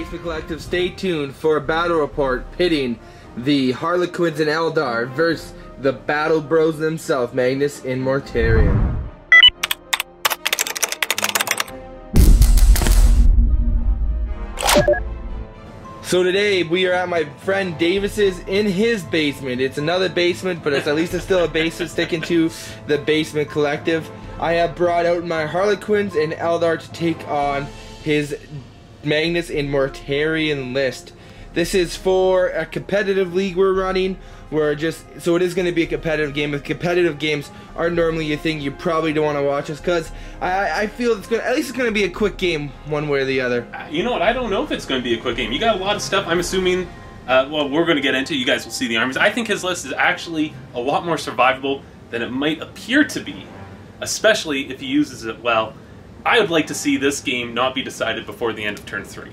Basement Collective, stay tuned for a battle report pitting the Harlequins and Eldar versus the battle bros themselves, Magnus and Mortarion. So today we are at my friend Davis's in his basement. It's another basement, but at least it's still a basement sticking to the Basement Collective. I have brought out my Harlequins and Eldar to take on his Magnus and Mortarion list. This is for a competitive league we're running. So it is going to be a competitive game. If competitive games aren't normally a thing, you probably don't want to watch us, because I feel at least it's going to be a quick game one way or the other. You know what? I don't know if it's going to be a quick game. You got a lot of stuff. I'm assuming. Well, we're going to get into. You guys will see the armies. I think his list is actually a lot more survivable than it might appear to be, especially if he uses it well. I would like to see this game not be decided before the end of turn 3.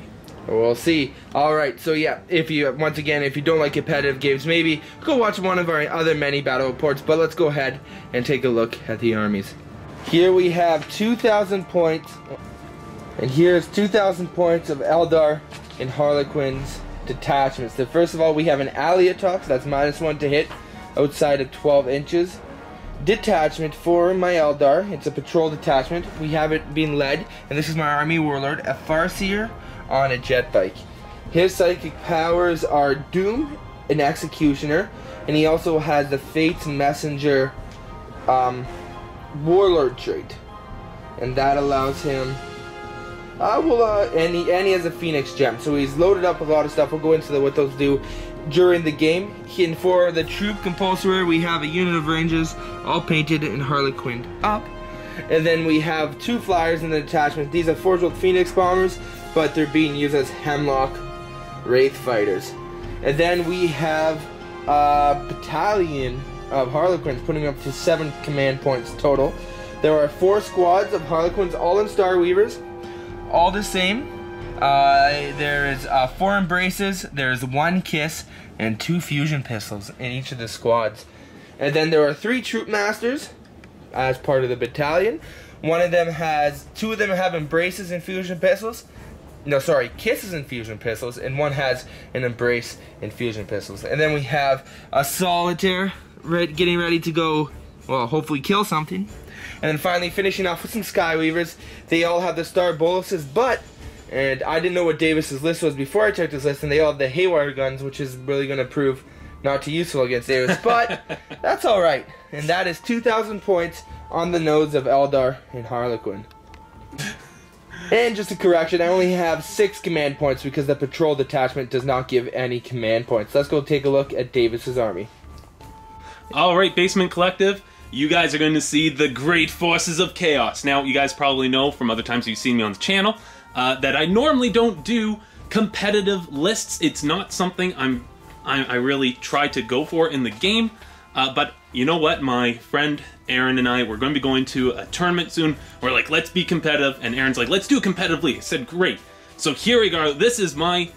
We'll see. Alright, so yeah, if you don't like competitive games, maybe go watch one of our other many battle reports, but let's go ahead and take a look at the armies. Here we have 2,000 points, and here's 2,000 points of Eldar and Harlequins detachments. So first of all, we have an ally attack, so that's -1 to hit outside of 12 inches. Detachment for my Eldar, it's a patrol detachment. We have it being led, and this is my army warlord, a Farseer on a jet bike. His psychic powers are Doom, an Executioner, and he also has the Fate's Messenger warlord trait, and that allows him and he has a Phoenix gem, so he's loaded up with a lot of stuff. We'll go into what those do during the game. And for the troop compulsory, we have a unit of Rangers all painted and Harlequined up, and then we have 2 flyers in the detachment. These are Forged with Phoenix bombers, but they're being used as Hemlock Wraith fighters. And then we have a battalion of Harlequins, putting up to 7 command points total. There are 4 squads of Harlequins, all in Star Weavers, all the same. There is 4 embraces, there's 1 kiss, and 2 fusion pistols in each of the squads. And then there are 3 troop masters as part of the battalion. 2 of them have embraces and fusion pistols. No, sorry, kisses and fusion pistols, and 1 has an embrace and fusion pistols. And then we have a solitaire getting ready to go, well, hopefully kill something. And then finally finishing off with some Skyweavers. They all have the Star Boluses, and I didn't know what Davis's list was before I checked his list, and they all have the Haywire guns, which is really going to prove not too useful against Davis, but that's alright. And that is 2,000 points on the nose of Eldar and Harlequin. And just a correction, I only have 6 command points because the patrol detachment does not give any command points. Let's go take a look at Davis's army. Alright, Basement Collective, you guys are going to see the great forces of chaos. Now, you guys probably know from other times you've seen me on the channel that I normally don't do competitive lists. It's not something I really try to go for in the game. But you know what? My friend Aaron and I, we're going to be going to a tournament soon. We're like, let's be competitive. And Aaron's like, let's do it competitively. I said, great. So here we go. This is my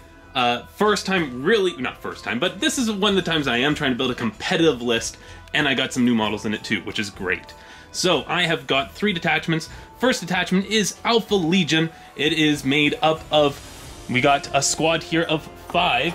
first time, really, not first time, but this is one of the times I am trying to build a competitive list. And I got some new models in it too, which is great. So I have got 3 detachments. First detachment is Alpha Legion. It is made up of, we got a squad here of 5.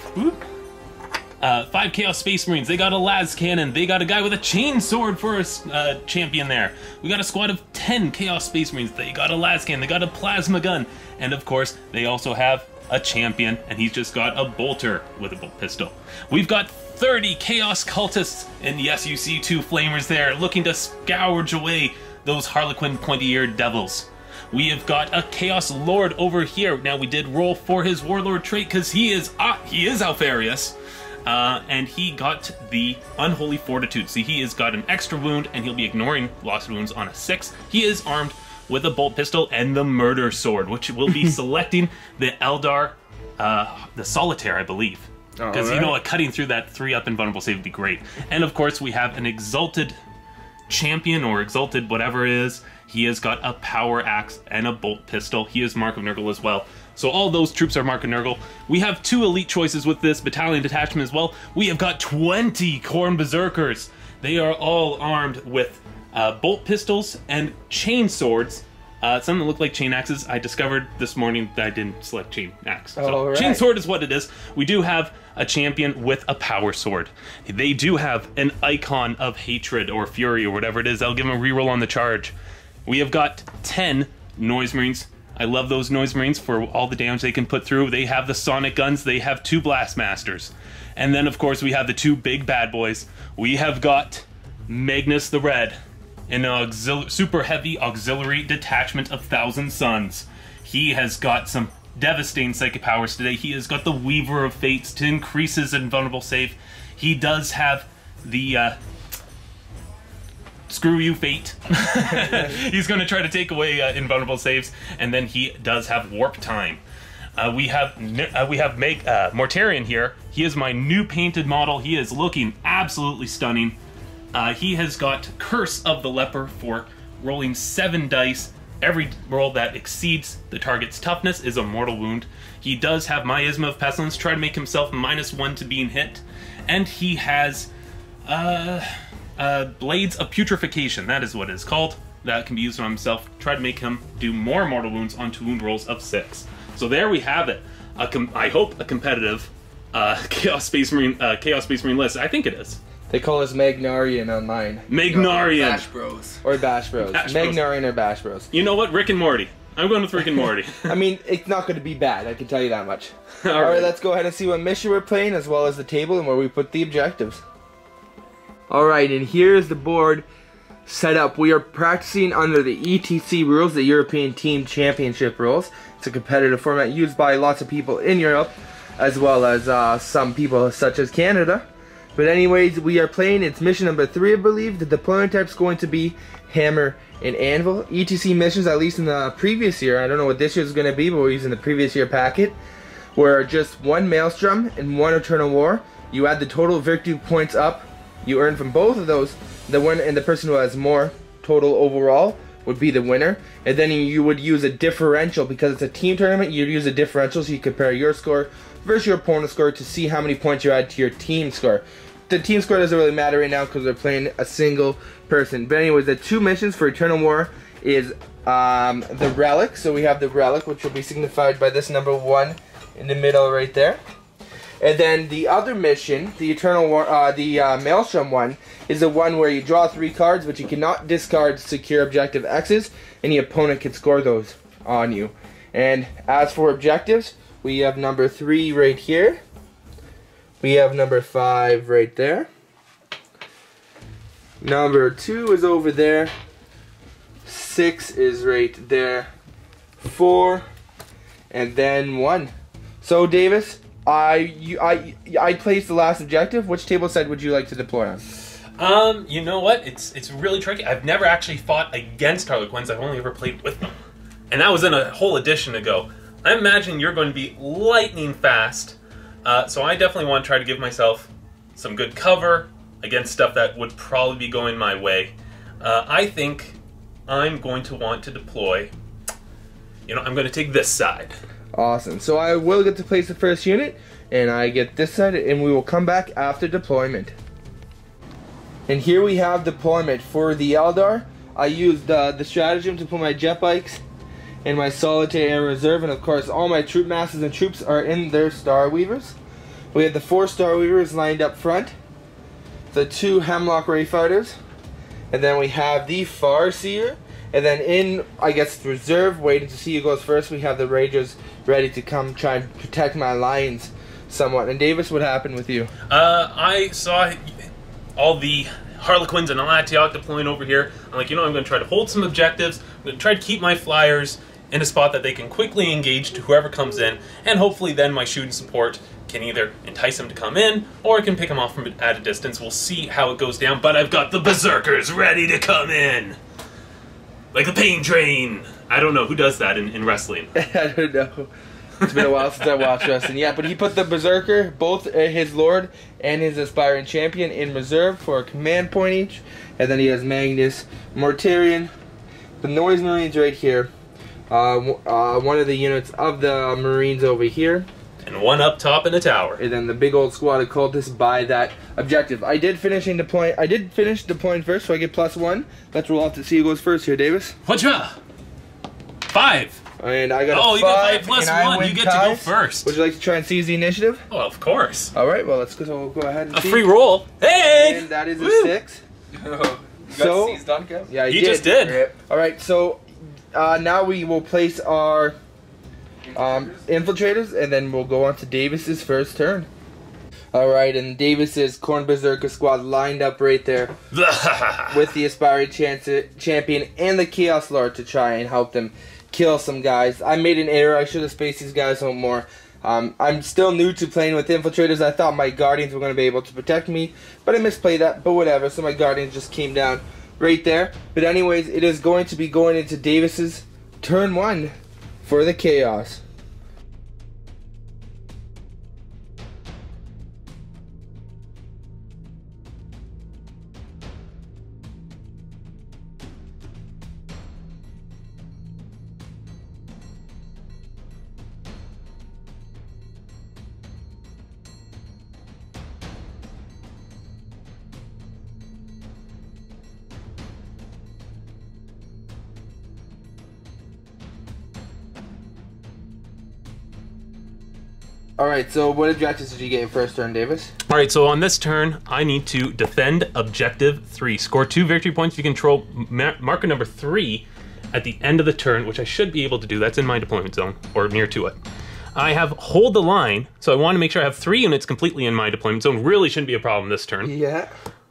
5 Chaos Space Marines. They got a las cannon. They got a guy with a chain sword for a champion there. We got a squad of 10 Chaos Space Marines. They got a las cannon. They got a plasma gun. And of course, they also have a champion, and he's just got a bolter with a bolt pistol. We've got 30 Chaos Cultists, and yes, you see 2 Flamers there, looking to scourge away those Harlequin pointy-eared devils. We have got a Chaos Lord over here. Now, we did roll for his Warlord trait, because he is Alfarius. And he got the Unholy Fortitude. See, he has got an extra wound, and he'll be ignoring lost wounds on a 6. He is armed with a bolt pistol and the Murder Sword, which will be selecting the Eldar, the Solitaire, I believe. Because, you know, cutting through that 3-up invulnerable save would be great. And, of course, we have an Exalted Champion, or Exalted whatever it is. He has got a Power Axe and a Bolt Pistol. He is Mark of Nurgle as well. So all those troops are Mark of Nurgle. We have 2 elite choices with this battalion detachment as well. We have got 20 Khorne Berserkers. They are all armed with bolt pistols and chain swords Some that look like chain axes. I discovered this morning that I didn't select chain axe. So right. chain sword is what it is. We do have a champion with a power sword. They do have an icon of hatred or fury or whatever it is. I'll give them a reroll on the charge. We have got 10 noise marines. I love those noise marines for all the damage they can put through. They have the sonic guns. They have 2 blast masters. And then, of course, we have the 2 big bad boys. We have got Magnus the Red, an super heavy auxiliary detachment of 1,000 Suns. He has got some devastating psychic powers today. He has got the Weaver of Fates to increase his invulnerable save. He does have the screw you fate. He's going to try to take away invulnerable saves, and then he does have warp time. We have Mortarion here. He is my new painted model. He is looking absolutely stunning. He has got Curse of the Leper for rolling 7 dice. Every roll that exceeds the target's toughness is a mortal wound. He does have Miasma of Pestilence, try to make himself -1 to being hit. And he has Blades of Putrefaction, that is what it is called. That can be used on himself. Try to make him do more mortal wounds on 2 wound rolls of 6. So there we have it. I hope a competitive Chaos Space Marine list. I think it is. They call us Magnarian online. Magnarian. Bash Bros. Or Bash Bros. Magnarian or Bash Bros. You know what? Rick and Morty. I'm going with Rick and Morty. I mean, it's not going to be bad, I can tell you that much. All right, let's go ahead and see what mission we're playing, as well as the table and where we put the objectives. Alright, and here's the board set up. We are practicing under the ETC rules, the European Team Championship rules. It's a competitive format used by lots of people in Europe, as well as some people such as Canada. But anyways, we are playing, it's mission number 3, I believe. The deployment type is going to be Hammer and Anvil. ETC missions, at least in the previous year, I don't know what this year is going to be, but we're using the previous year packet, were just 1 Maelstrom and 1 Eternal War. You add the total victory points up you earn from both of those. The winner and the person who has more total overall would be the winner. And then you would use a differential, because it's a team tournament. You'd use a differential so you compare your score versus your opponent's score to see how many points you add to your team score. The team score doesn't really matter right now because they're playing a single person. But anyways, the 2 missions for Eternal War is the Relic. So we have the Relic, which will be signified by this number 1 in the middle right there. And then the other mission, the Eternal War, the Maelstrom one, is the one where you draw 3 cards, but you cannot discard secure objective X's, and the opponent can score those on you. And as for objectives, we have number 3 right here. We have number 5 right there. Number 2 is over there. 6 is right there. 4, and then 1. So Davis, I placed the last objective. Which table side would you like to deploy on? You know what? It's really tricky. I've never actually fought against Harlequins. I've only ever played with them. And that was in a whole edition ago. I imagine you're going to be lightning fast. So I definitely want to try to give myself some good cover against stuff that would probably be going my way. I think I'm going to want to deploy, I'm going to take this side. Awesome. So I will get to place the first unit, and I get this side, and we will come back after deployment. And here we have deployment for the Eldar. I used the stratagem to put my jet bikes and my solitaire in reserve, and of course all my troop masses and troops are in their Star Weavers. We have the 4 Star Weavers lined up front, the 2 Hemlock Ray Fighters, and then we have the Farseer, and then in, I guess, reserve, waiting to see who goes first, we have the Ragers ready to come try and protect my lines somewhat. And Davis, what happened with you? I saw all the Harlequins and Alatiok deploying over here. I'm like, I'm going to try to hold some objectives. I'm going to try to keep my flyers in a spot that they can quickly engage to whoever comes in, and hopefully then my shooting support can either entice them to come in, or I can pick them off from at a distance. We'll see how it goes down, but I've got the Berserkers ready to come in. Like the pain train. I don't know who does that in wrestling. I don't know. It's been a while since I watched wrestling. Yeah, but he put the Berserker, both his Lord and his Aspiring Champion, in reserve for a command point each. And then he has Magnus, Mortarion, the Noise Marines right here. One of the units of the Marines over here. And one up top in the tower. And then the big old squad of cultists by that objective. I did finish deploying first, so I get +1. Let's roll out to see who goes first here, Davis. Whatcha? 5. And I got a 5. You got 5 plus 1. You get to go first. Would you like to try and seize the initiative? Oh, of course. All right, well, let's go. So we'll go ahead and free roll. Hey! And that is a 6. So, seized on, Kev? Yeah, you just did. All right, so now we will place our infiltrators, and then we'll go on to Davis's first turn. All right, and Davis's Khorne Berserker squad lined up right there with the aspiring champion and the Chaos Lord to try and help them kill some guys. I made an error. I should have spaced these guys out more. I'm still new to playing with infiltrators. I thought my guardians were going to be able to protect me, but I misplayed that, but whatever. So my guardians just came down right there. But anyways, it is going to be going into Davis's turn 1 for the Chaos. Alright, so what objectives did you get your first turn, Davis? Alright, so on this turn, I need to defend objective 3. Score 2 victory points. You control marker number 3 at the end of the turn, which I should be able to do. That's in my deployment zone, or near to it. I have hold the line, so I want to make sure I have 3 units completely in my deployment zone. Really shouldn't be a problem this turn. Yeah.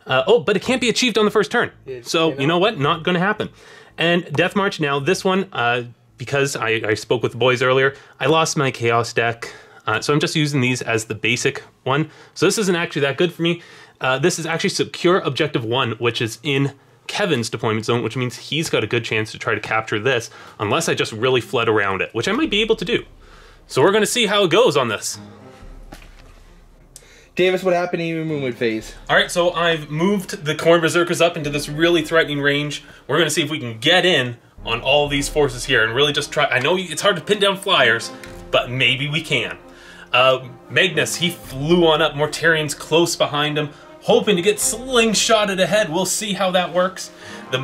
Oh, but it can't be achieved on the first turn. So, you know what? Not going to happen. And Death March, now this one, because I spoke with the boys earlier, I lost my Chaos deck. So I'm just using these as the basic one. So this isn't actually that good for me. This is actually secure objective 1, which is in Kevin's deployment zone, which means he's got a good chance to try to capture this, unless I just really fled around it, which I might be able to do. So we're going to see how it goes on this. Davis, what happened in your movement phase? Alright, so I've moved the Khorne Berserkers up into this really threatening range. We're going to see if we can get in on all these forces here and really just try. I know it's hard to pin down flyers, but maybe we can. Magnus, he flew on up. Mortarion's close behind him, hoping to get slingshotted ahead. We'll see how that works. The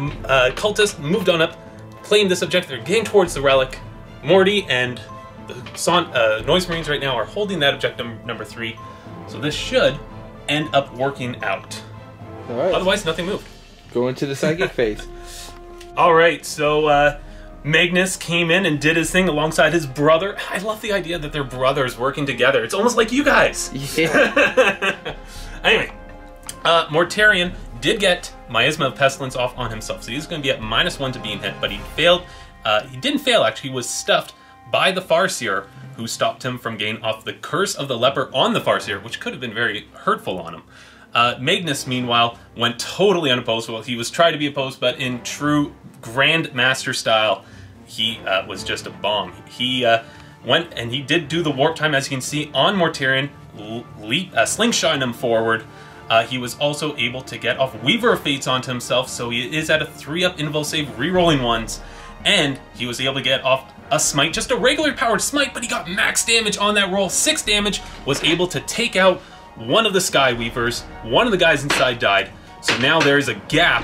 cultist moved on up, claimed this objective. They're getting towards the relic. Morty and the Noise Marines right now are holding that objective number 3. So this should end up working out. All right. Otherwise, nothing moved. Go into the psychic phase. All right, so Magnus came in and did his thing alongside his brother. I love the idea that they're brothers working together. It's almost like you guys. Yeah. Anyway, Mortarion did get Miasma of Pestilence off on himself, so he's going to be at -1 to being hit, but he failed. He didn't fail, actually. He was stuffed by the Farseer, who stopped him from getting off the Curse of the Leper on the Farseer, which could have been very hurtful on him. Magnus, meanwhile, went totally unopposed. Well, he was trying to be opposed, but in true Grand Master style, he was just a bomb. He went and he did do the warp time, as you can see, on Mortarion, slingshotting him forward. He was also able to get off Weaver of Fates onto himself, so he is at a 3-up invul save, re-rolling ones, and he was able to get off a smite, just a regular powered smite, but he got max damage on that roll, 6 damage, was able to take out one of the Sky Weavers. One of the guys inside died, so now there is a gap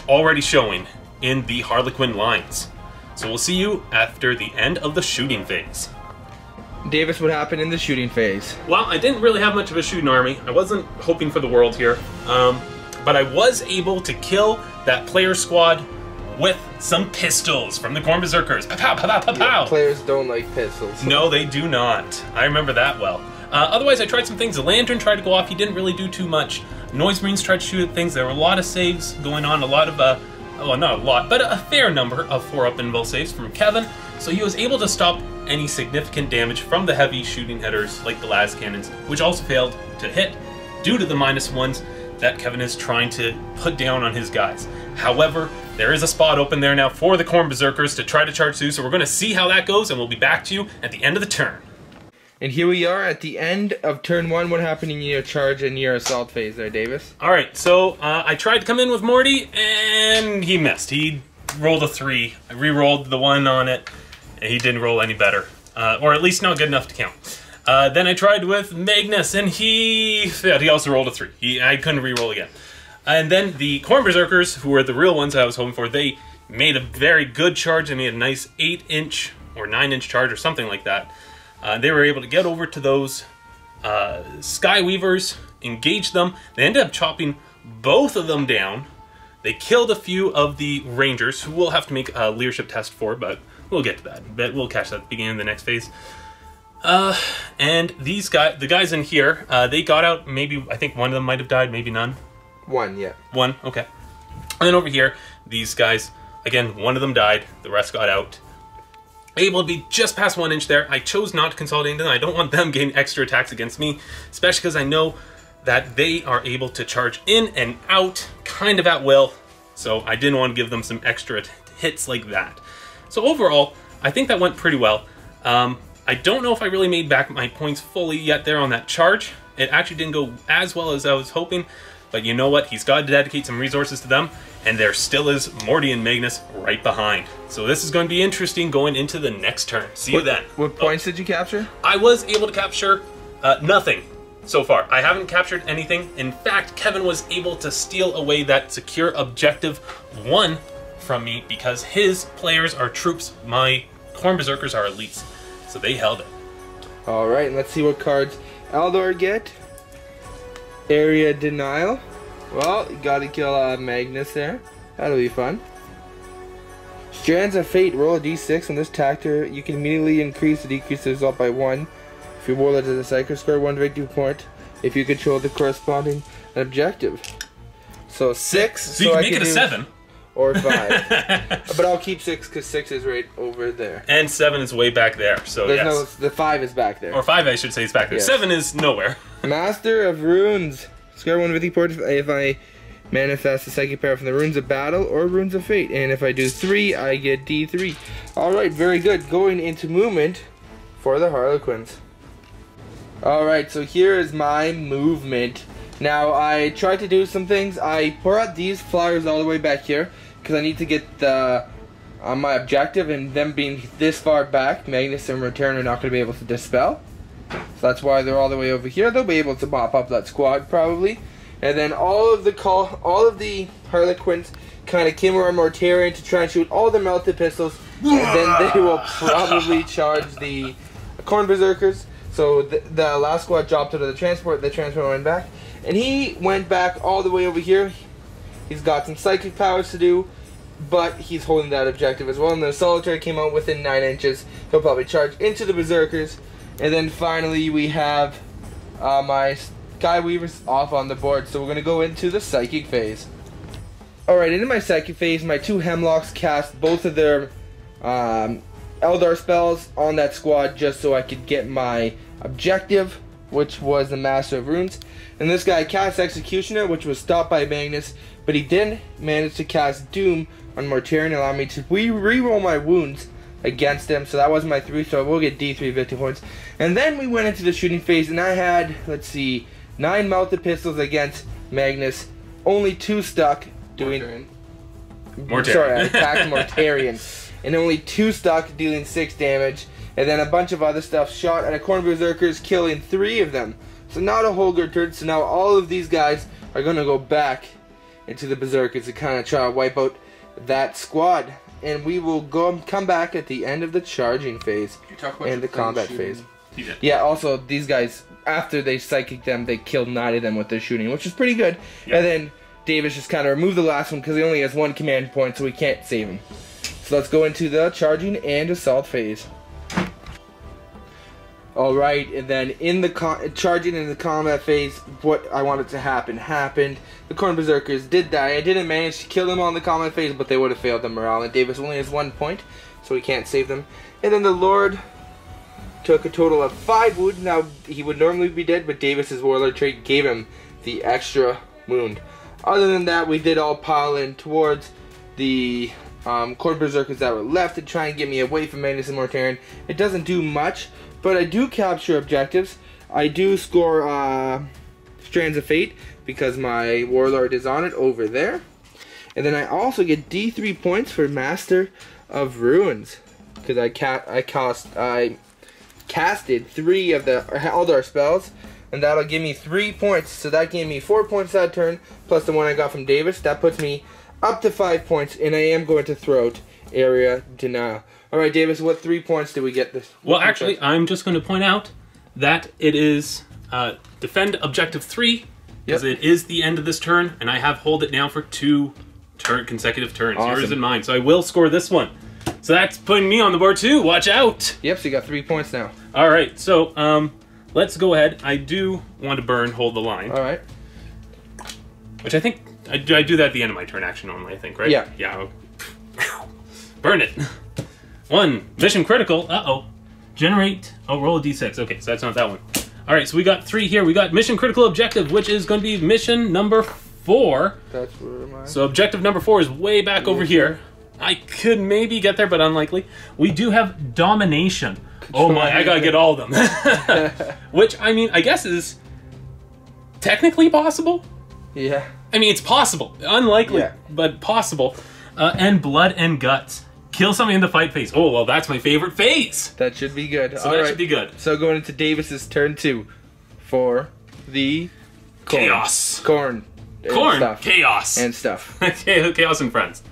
already showing in the Harlequin lines. So we'll see you after the end of the shooting phase. Davis, what happened in the shooting phase? Well, I didn't really have much of a shooting army. I wasn't hoping for the world here, but I was able to kill that player squad with some pistols from the Khorne Berserkers. Pow, pow, pow, pow, pow. Yeah, players don't like pistols. No, they do not. I remember that well. Otherwise, I tried some things. The Lantern tried to go off. He didn't really do too much. Noise Marines tried to shoot at things. There were a lot of saves going on. A lot of, well, not a lot, but a fair number of 4-up invul saves from Kevin. So he was able to stop any significant damage from the heavy shooting headers like the las cannons, which also failed to hit due to the -1s that Kevin is trying to put down on his guys. However, there is a spot open there now for the Khorne Berserkers to try to charge through, so we're going to see how that goes, and we'll be back to you at the end of the turn. And here we are at the end of turn 1. What happened in your charge and your assault phase there, Davis? Alright, so I tried to come in with Morty, and he missed. He rolled a 3. I re-rolled the 1 on it, and he didn't roll any better. Or at least not good enough to count. Then I tried with Magnus, and he failed. He also rolled a 3. I couldn't re-roll again. And then the Khorne Berserkers, who were the real ones I was hoping for, they made a very good charge. They made a nice 8-inch or 9-inch charge or something like that. They were able to get over to those Skyweavers, engage them. They ended up chopping both of them down. They killed a few of the Rangers, who we'll have to make a leadership test for, but we'll get to that. But we'll catch that at the beginning of the next phase. And these guys, the guys in here, they got out. Maybe, I think one of them might have died, maybe none. One, yeah. One, okay. And then over here, these guys, again, one of them died, the rest got out. Able to be just past 1 inch there. I chose not to consolidate them. I don't want them getting extra attacks against me, especially because I know that they are able to charge in and out kind of at will. So I didn't want to give them some extra hits like that. So overall, I think that went pretty well. I don't know if I really made back my points fully yet there on that charge. It actually didn't go as well as I was hoping. But you know what? He's got to dedicate some resources to them. And there still is Morty and Magnus right behind. So this is going to be interesting going into the next turn. See you then. What points did you capture? I was able to capture nothing so far. I haven't captured anything. In fact, Kevin was able to steal away that secure objective 1 from me because his players are troops. My Khorne Berserkers are elites. So they held it. Alright, let's see what cards Eldar get. Area Denial. Well, you gotta kill Magnus there. That'll be fun. Strands of Fate. Roll a d6 on this tactor. You can immediately increase or decrease the result by 1. If your warlord is a psychic, score 1 victory point. If you control the corresponding objective. So 6. So you can make it a 7. Or 5. But I'll keep 6 because 6 is right over there. And 7 is way back there. So there's yes. No, the 5 is back there. Or 5, I should say, is back there. Yes. 7 is nowhere. Master of Runes. Score 1 victory point if I manifest the psychic power from the Runes of Battle or Runes of Fate. And if I do 3, I get D3. Alright, very good. Going into movement for the Harlequins. Alright, so here is my movement. Now, I tried to do some things. I brought these flyers all the way back here because I need to get the my objective, and them being this far back, Magnus and Mortarion are not going to be able to dispel. So that's why they're all the way over here. They'll be able to mop up that squad probably. And then all of the Harlequins kind of came around Mortarion to try and shoot all the melted pistols, and then they will probably charge the Khorne Berserkers. So the last squad dropped out of the transport went back. And he went back all the way over here. He's got some psychic powers to do, but he's holding that objective as well. And the Solitary came out within 9 inches. He'll probably charge into the Berserkers. And then finally we have my Skyweavers off on the board. So we're going to go into the Psychic phase. Alright, into my Psychic phase, my 2 Hemlocks cast both of their Eldar spells on that squad just so I could get my objective, which was the Master of Runes. And this guy cast Executioner, which was stopped by Magnus, but he did manage to cast Doom on Mortarion, allowing me to re-roll my wounds against him. So that was my 3, so I will get D3 victory points. And then we went into the shooting phase, and I had, let's see, 9 melted pistols against Magnus, only 2 stuck doing... Mortarion. Sorry, I attacked Mortarion. And only 2 stuck, dealing 6 damage. And then a bunch of other stuff shot at a Khorne Berserkers, killing 3 of them. So not a whole good turn. So now all of these guys are going to go back into the Berserkers to kind of try to wipe out that squad. And we will come back at the end of the charging phase and the combat phase. Yeah, also these guys, after they psychic them, they killed 9 of them with their shooting, which is pretty good. Yep. And then Davis just kind of removed the last one because he only has 1 command point, so we can't save him. So let's go into the charging and assault phase. Alright, and then in the charging in the combat phase, what I wanted to happen happened. The Khorne Berserkers did die. I didn't manage to kill them on the combat phase, but they would have failed the morale. And Davis only has 1 point, so we can't save them. And then the Lord took a total of 5 wounds. Now, he would normally be dead, but Davis's Warlord trait gave him the extra wound. Other than that, we did all pile in towards the Khorne Berserkers that were left to try and get me away from Magnus and Mortarion. It doesn't do much, but I do capture objectives. I do score Strands of Fate because my Warlord is on it over there. And then I also get D3 points for Master of Runes because I casted 3 of the Eldar spells, and that'll give me 3 points. So that gave me 4 points that turn, plus the 1 I got from Davis. That puts me up to 5 points, and I am going to throw out area denial. All right, Davis, what 3 points did we get this? Well, actually, I'm just going to point out that it is defend objective 3, because it is the end of this turn, and I have hold it now for 2 consecutive turns, yours and mine. So I will score this one. So that's putting me on the board too. Watch out. Yep, so you got 3 points now. All right, so let's go ahead. I do want to burn, hold the line. All right. Which I think, I do that at the end of my turn action normally, I think, right? Yeah. Yeah. Burn it. 1, mission critical. Uh-oh. Generate, roll a d6. Okay, so that's not that one. All right, so we got 3 here. We got mission critical objective, which is going to be mission number 4. That's where am I? So objective number 4 is way back over here. I could maybe get there, but unlikely. We do have domination. Oh my, I gotta get all of them. Which, I mean, I guess is technically possible. Yeah. I mean, it's possible. Unlikely, but possible. And blood and guts. Kill somebody in the fight phase. Oh, well, that's my favorite phase. That should be good. So that should be good. So going into Davis's turn 2 for the corn. Chaos. Corn. Corn. Stuff. Chaos. And stuff. Chaos and friends.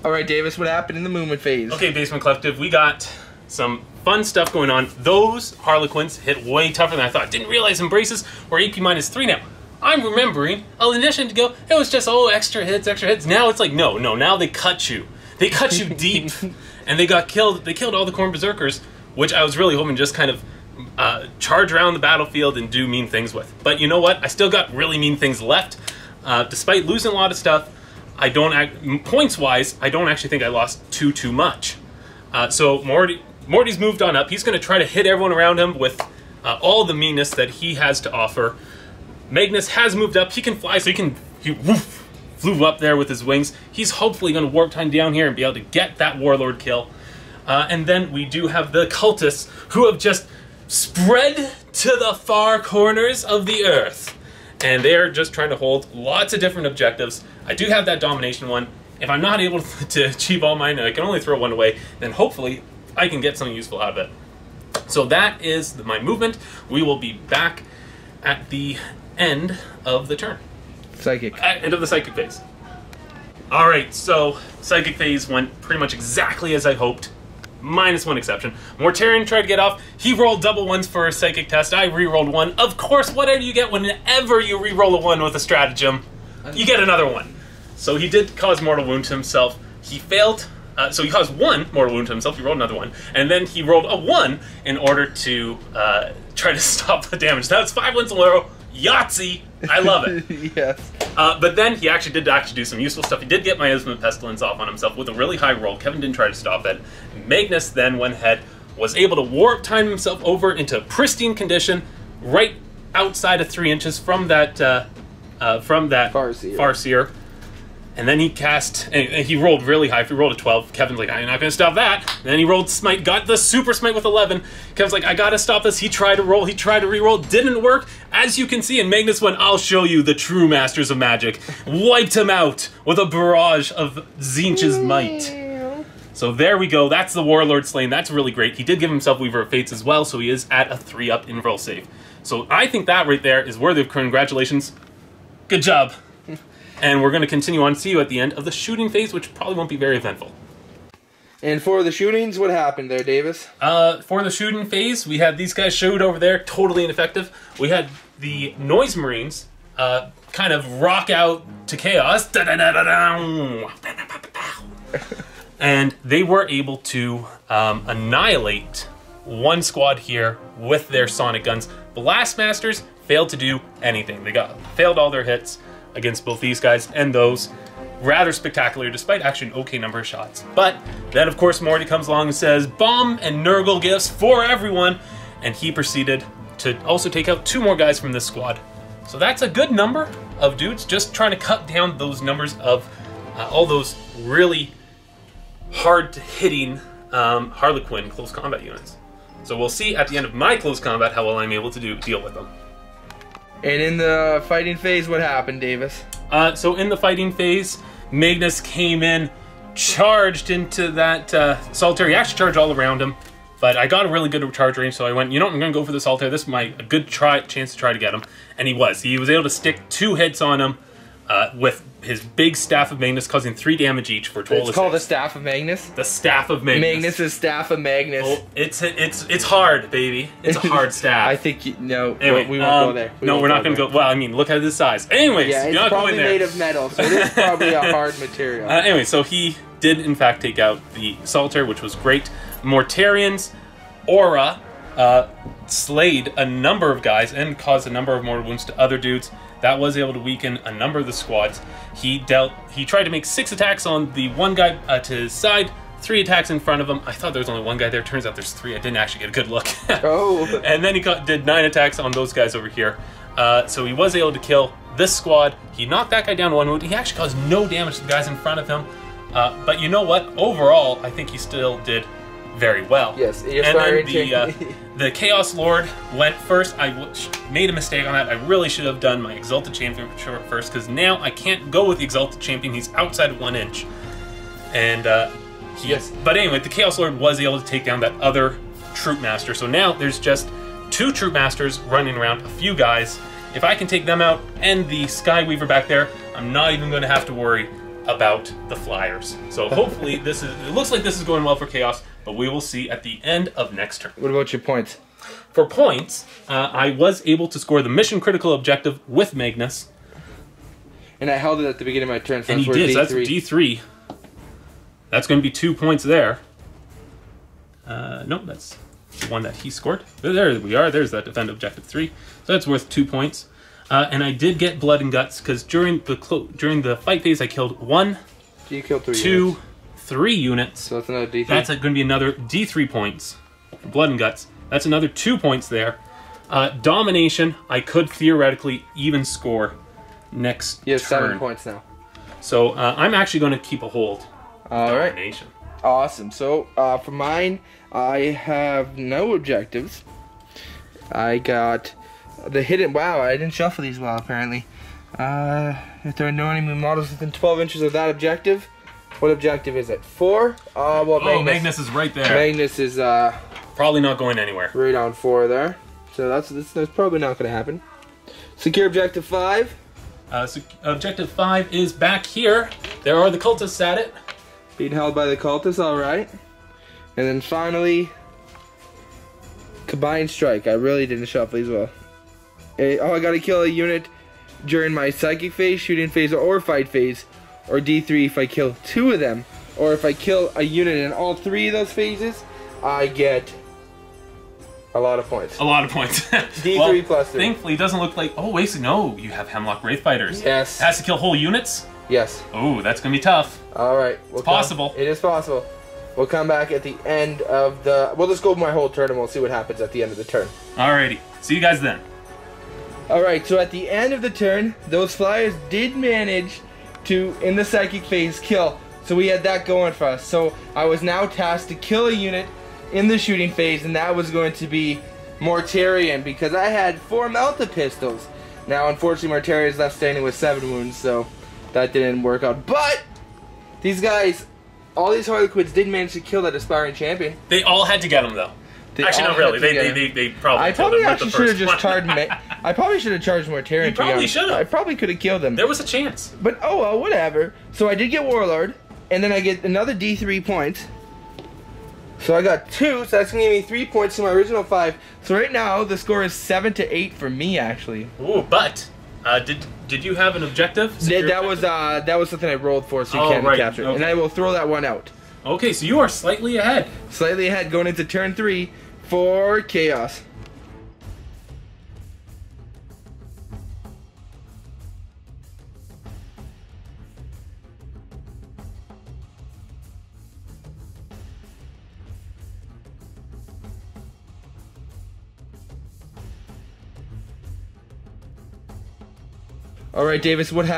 All right, Davis, what happened in the movement phase? Okay, Basement Collective, we got some fun stuff going on. Those Harlequins hit way tougher than I thought. Didn't realize Embraces were AP -3 now. I'm remembering a initiative to go, it was just, extra hits, extra hits. Now it's like, no, now they cut you. They cut you deep. And they got killed. They killed all the Khorne Berserkers, which I was really hoping just kind of charge around the battlefield and do mean things with. But you know what? I still got really mean things left. Despite losing a lot of stuff, points-wise, I don't actually think I lost too much. So Morty's moved on up. He's going to try to hit everyone around him with all the meanness that he has to offer. Magnus has moved up. He can fly, so he flew up there with his wings. He's hopefully going to warp time down here and be able to get that warlord kill. And then we do have the cultists who have just spread to the far corners of the earth. And they're just trying to hold lots of different objectives. I do have that domination one. If I'm not able to achieve all mine and I can only throw one away, then hopefully I can get something useful out of it. So that is my movement. We will be back at the end of the turn. Psychic. End of the psychic phase. Alright, so psychic phase went pretty much exactly as I hoped. -1 exception. Mortarion tried to get off. He rolled double 1s for a psychic test. I re-rolled 1. Of course, what do you get whenever you re-roll a 1 with a stratagem? You get another 1. So he did cause mortal wound to himself. He failed. So he caused 1 mortal wound to himself. He rolled another 1. And then he rolled a 1 in order to try to stop the damage. That's 5 wins in a row. Yahtzee! I love it. Yes. But then he actually did do some useful stuff. He did get Miasma Pestilence off on himself with a really high roll. Kevin didn't try to stop it. Magnus then went ahead, was able to warp time himself over into pristine condition, right outside of 3 inches from that Farseer. And then he cast, and he rolled really high. If he rolled a 12, Kevin's like, I'm not going to stop that. And then he rolled Smite, got the Super Smite with 11. Kevin's like, I got to stop this. He tried to roll, he tried to re-roll, didn't work. As you can see, and Magnus went, I'll show you the true masters of magic. Wiped him out with a barrage of Tzeentch's might. So there we go. That's the Warlord slain. That's really great. He did give himself Weaver of Fates as well, so he is at a 3-up invul save. So I think that right there is worthy of congratulations. Good job. And we're going to continue on to see you at the end of the shooting phase, which probably won't be very eventful. And for the shootings, what happened there, Davis? For the shooting phase, we had these guys showed over there, totally ineffective. We had the Noise Marines kind of rock out to chaos. And they were able to annihilate one squad here with their sonic guns. Blastmasters failed to do anything. They failed all their hits against both these guys and those rather spectacular, despite actually an okay number of shots. But then, of course, Morty comes along and says, bomb and Nurgle gifts for everyone, and he proceeded to also take out 2 more guys from this squad. So that's a good number of dudes, just trying to cut down those numbers of all those really hard-hitting Harlequin close combat units. So we'll see at the end of my close combat how well I'm able to deal with them. And in the fighting phase, what happened, Davis? So in the fighting phase, Magnus came in, charged into that solitaire. He actually charged all around him, but I got a really good charge range, so I went, you know what, I'm going to go for the solitaire. This is a good chance to try to get him. And he was. He was able to stick 2 hits on him with his big Staff of Magnus, causing 3 damage each for a total of 6. It's called the Staff of Magnus? The Staff of Magnus. Magnus' Staff of Magnus. Oh, it's hard, baby. It's a hard staff. I think, no, anyway, we won't go there. No, we're not going to go. Well, I mean, look at his size. Anyways, yeah, it's you're not probably going there. made of metal, so it is probably a hard material. Anyway, so he did, in fact, take out the Solitaire, which was great. Mortarion's aura slayed a number of guys and caused a number of mortal wounds to other dudes. That was able to weaken a number of the squads. He tried to make 6 attacks on the one guy to his side, 3 attacks in front of him. I thought there was only one guy there. Turns out there's 3. I didn't actually get a good look. Oh. And then he did 9 attacks on those guys over here. So he was able to kill this squad. He knocked that guy down 1 wound. He actually caused no damage to the guys in front of him. But you know what? Overall, I think he still did very well. Yes, and then the Chaos Lord went first. I made a mistake on that. I really should have done my Exalted Champion first, because now I can't go with the Exalted Champion. He's outside of 1 inch. And yes. But anyway, the Chaos Lord was able to take down that other Troop Master. So now there's just 2 Troop Masters running around, a few guys. If I can take them out and the Sky Weaver back there, I'm not even going to have to worry about the Flyers. So hopefully it looks like this is going well for Chaos, but we will see at the end of next turn. What about your points? For points, I was able to score the mission critical objective with Magnus. And I held it at the beginning of my turn, so and he did, so that's D3. That's going to be 2 points there. No, that's the one that he scored. There we are, there's that defend objective 3. So that's worth 2 points. And I did get blood and guts, because during the fight phase I killed 1, you killed 3 2, units. 3 units. So that's another D3. That's going to be another D3 points for blood and guts. That's another 2 points there. Domination, I could theoretically even score next You have turn. 7 points now. So I'm actually going to keep a hold. All right. Domination. Awesome. So for mine, I have no objectives. I got the hidden. Wow, I didn't shuffle these well apparently. If there are no enemy models within 12 inches of that objective, what objective is it? 4? Well, Magnus is right there. Magnus is probably not going anywhere. right on 4 there. So that's probably not going to happen. Secure objective 5. So objective 5 is back here. There are the cultists at it. Being held by the cultists, all right. And then finally, combined strike. I really didn't shuffle these well. I got to kill a unit during my psychic phase, shooting phase, or fight phase, or D3 if I kill 2 of them, or if I kill a unit in all 3 of those phases, I get a lot of points. A lot of points. D3 well, plus 3. Thankfully, it doesn't look like. Oh wait, no, you have Hemlock Wraith Fighters. Yes. It has to kill whole units. Yes. Oh, that's gonna be tough. All right. It's possible. It is possible. We'll come back at the end of the. We'll just go my whole turn and we'll see what happens at the end of the turn. Alrighty. See you guys then. Alright, so at the end of the turn, those Flyers did manage to, in the psychic phase, kill. So we had that going for us. So I was now tasked to kill a unit in the shooting phase, and that was going to be Mortarion, because I had 4 melta pistols. Now, unfortunately, Mortarion's left standing with 7 wounds, so that didn't work out. But these guys, all these Harlequins did manage to kill that aspiring champion. They all had to get him though. Actually, not really. They probably. I probably actually should have just charged. I probably should have charged Mortarion. You probably should have. I probably could have killed him. There was a chance. But oh well, whatever. So I did get Warlord, and then I get another D3 points. So I got 2, so that's gonna give me 3 points to my original 5. So right now the score is 7-8 for me actually. Ooh, but did you have an objective? That was something I rolled for, so you can't be captured. Okay. And I will throw that one out. Okay, so you are slightly ahead. Slightly ahead going into turn 3 for Chaos. All right, Davis. What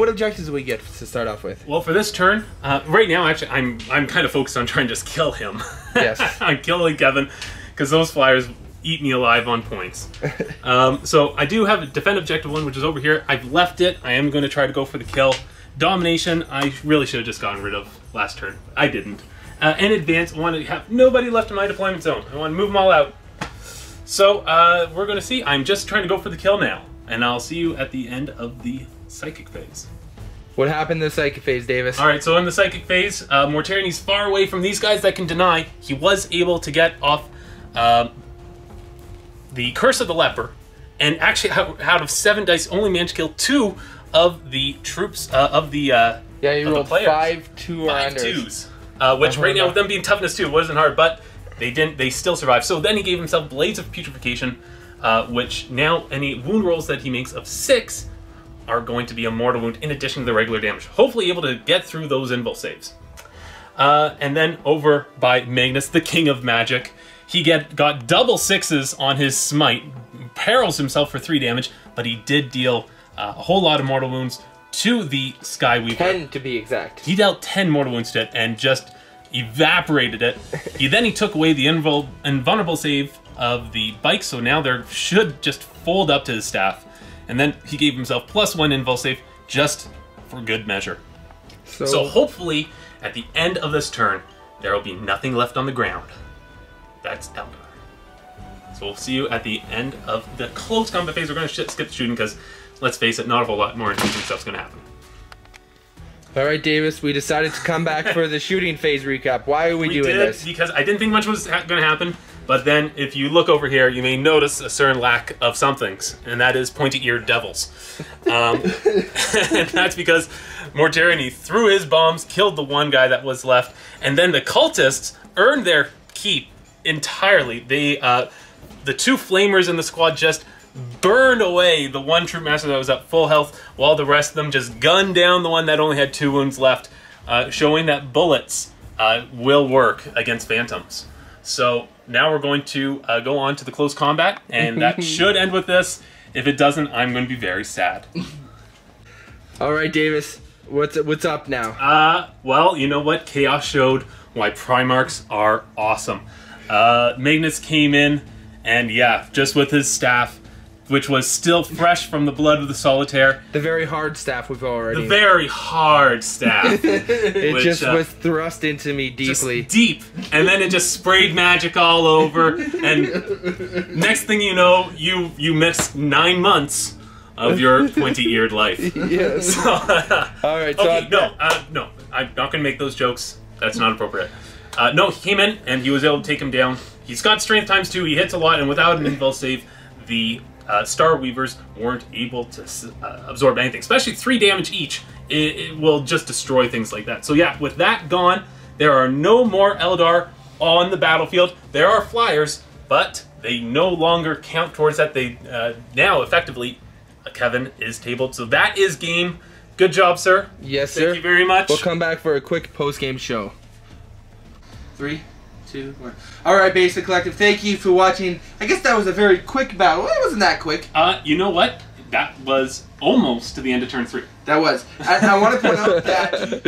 objectives do we get to start off with? Well, for this turn, right now, actually, I'm kind of focused on trying to just kill him. Yes. I'm killing Kevin, because those flyers eat me alive on points. So I do have a defend objective 1, which is over here. I've left it. I am going to try to go for the kill. Domination, I really should have just gotten rid of last turn. I didn't. In advance, I want to have nobody left in my deployment zone. I want to move them all out. So we're going to see. I'm just trying to go for the kill now. And I'll see you at the end of the psychic phase. What happened in the psychic phase, Davis? All right, so in the psychic phase, Mortarion is far away from these guys that can deny. He was able to get off the Curse of the Leper, and actually out of 7 dice, only managed to kill 2 of the troops of the yeah, you rolled players. 5 2 5 twos, which right now with them being toughness 2 wasn't hard, but they didn't. They still survived. So then he gave himself Blades of Putrefaction, which now any wound rolls that he makes of 6 are going to be a mortal wound in addition to the regular damage. Hopefully able to get through those invul saves. And then over by Magnus, the King of Magic, he got double 6s on his smite, perils himself for 3 damage, but he did deal a whole lot of mortal wounds to the Skyweaver. 10 to be exact. He dealt 10 mortal wounds to it and just evaporated it. Then he took away the invulnerable save of the bike, so now there should just fold up to his staff. And then he gave himself +1 invul save just for good measure. So hopefully, at the end of this turn, there will be nothing left on the ground. That's Eldar. So we'll see you at the end of the close combat phase. We're going to skip the shooting because, let's face it, not a whole lot more interesting stuff's going to happen. All right, Davis, we decided to come back for the shooting phase recap. Why are we doing this? Because I didn't think much was going to happen, but then if you look over here, you may notice a certain lack of somethings, and that is pointy-eared devils. And that's because Mortarion threw his bombs, killed the one guy that was left, and then the cultists earned their keep entirely. They, the 2 flamers in the squad just burned away the one troop master that was at full health, while the rest of them just gunned down the one that only had 2 wounds left, showing that bullets will work against phantoms. So now we're going to go on to the close combat, and that should end with this. If it doesn't, I'm going to be very sad. All right, Davis, what's up now? Well, you know what? Chaos showed why Primarchs are awesome. Magnus came in, and yeah, just with his staff, which was still fresh from the blood of the Solitaire. The very hard staff we've already... The very hard staff. It which, just was thrust into me deeply. Just deep. And then it just sprayed magic all over. And next thing you know, you missed 9 months of your pointy-eared life. Yes. So, alright, so... Okay, no, I'm not going to make those jokes. That's not appropriate. No, he came in, and he was able to take him down. He's got strength ×2, he hits a lot, and without an invul save, the Star Weavers weren't able to absorb anything. Especially 3 damage each, it will just destroy things like that. So yeah, with that gone, there are no more Eldar on the battlefield. There are flyers, but they no longer count towards that. They now, effectively, Kevin is tabled. So that is game. Good job, sir. Yes, sir. Thank you very much. We'll come back for a quick post-game show. 3, 2, 1. Alright, Basic Collective, thank you for watching. I guess that was a very quick battle. It wasn't that quick. You know what? That was almost to the end of turn 3. That was. I want to point out that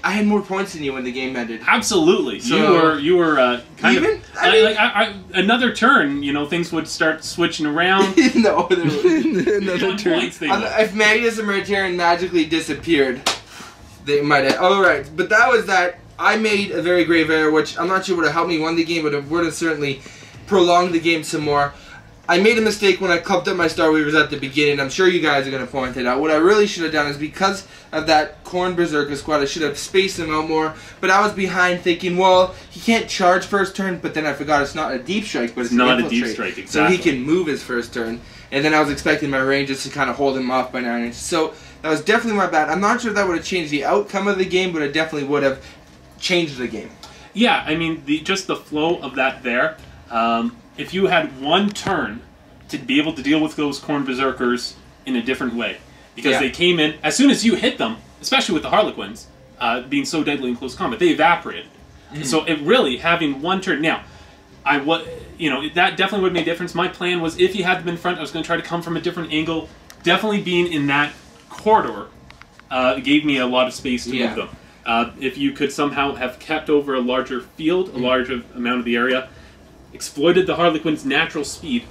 I had more points than you when the game ended. Absolutely. So you were kind even? of another turn. You know, things would start switching around. No, there was another turn. If Magnus and Mortarion magically disappeared, they might have. All right, but that was that. I made a very grave error, which I'm not sure would have helped me win the game, but it would have certainly prolonged the game some more. I made a mistake when I clumped up my Star Weavers at the beginning. I'm sure you guys are going to point it out. What I really should have done is, because of that Khorne Berserker squad, I should have spaced them out more. But I was behind thinking, well, he can't charge first turn, but then I forgot it's not a deep strike, but it's not an a deep strike, exactly. So he can move his first turn. And then I was expecting my ranges to kind of hold him off by 9 inches. So that was definitely my bad. I'm not sure if that would have changed the outcome of the game, but it definitely would have changed the game. Yeah, I mean, just the flow of that there. If you had one turn to be able to deal with those Khorne Berserkers in a different way, because they came in, as soon as you hit them, especially with the Harlequins, being so deadly in close combat, they evaporated. So it really, having one turn, now, that definitely would have made a difference. My plan was, if you had them in front, I was going to try to come from a different angle. Definitely being in that corridor gave me a lot of space to move them. If you could somehow have kept over a larger field, a larger amount of the area, exploited the Harlequins' natural speed,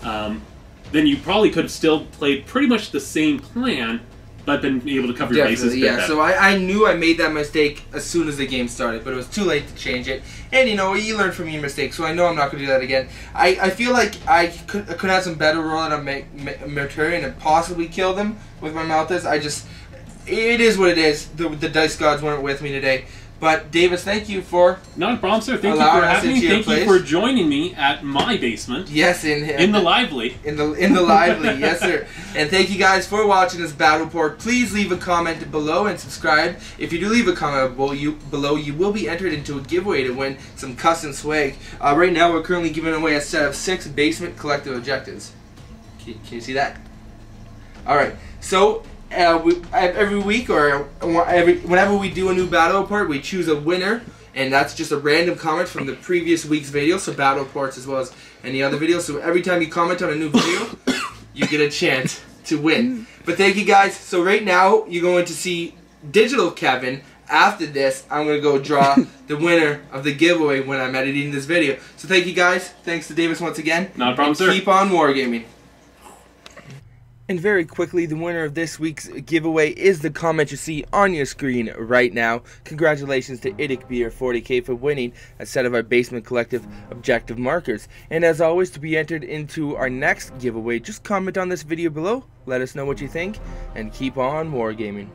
then you probably could have still played pretty much the same plan, but been able to cover your bases. Yeah, so I knew I made that mistake as soon as the game started, but it was too late to change it. And you know, you learn from your mistakes, so I know I'm not going to do that again. I feel like I could have some better roll on a Mortarion and possibly kill them with my Malthus. It is what it is. The dice gods weren't with me today. But Davis, thank you for not a problem, sir. Thank you for having me. Thank you for joining me at my basement. Yes, in the lively. In the lively, yes, sir. And thank you guys for watching this battle report. Please leave a comment below and subscribe. If you do leave a comment below, you will be entered into a giveaway to win some custom swag. Right now, we're currently giving away a set of 6 basement collective objectives. Can you see that? All right. So. Every week or whenever we do a new battle report, we choose a winner, and that's just a random comment from the previous week's video, so battle reports as well as any other videos. So every time you comment on a new video, you get a chance to win. But thank you guys. So right now, you're going to see Digital Kevin. After this, I'm going to go draw the winner of the giveaway when I'm editing this video. So thank you guys. Thanks to Davis once again. Not a problem, sir. Keep on wargaming. And very quickly, the winner of this week's giveaway is the comment you see on your screen right now. Congratulations to Warhammer 40k for winning a set of our Basement Collective objective markers. And as always, to be entered into our next giveaway, just comment on this video below, let us know what you think, and keep on wargaming.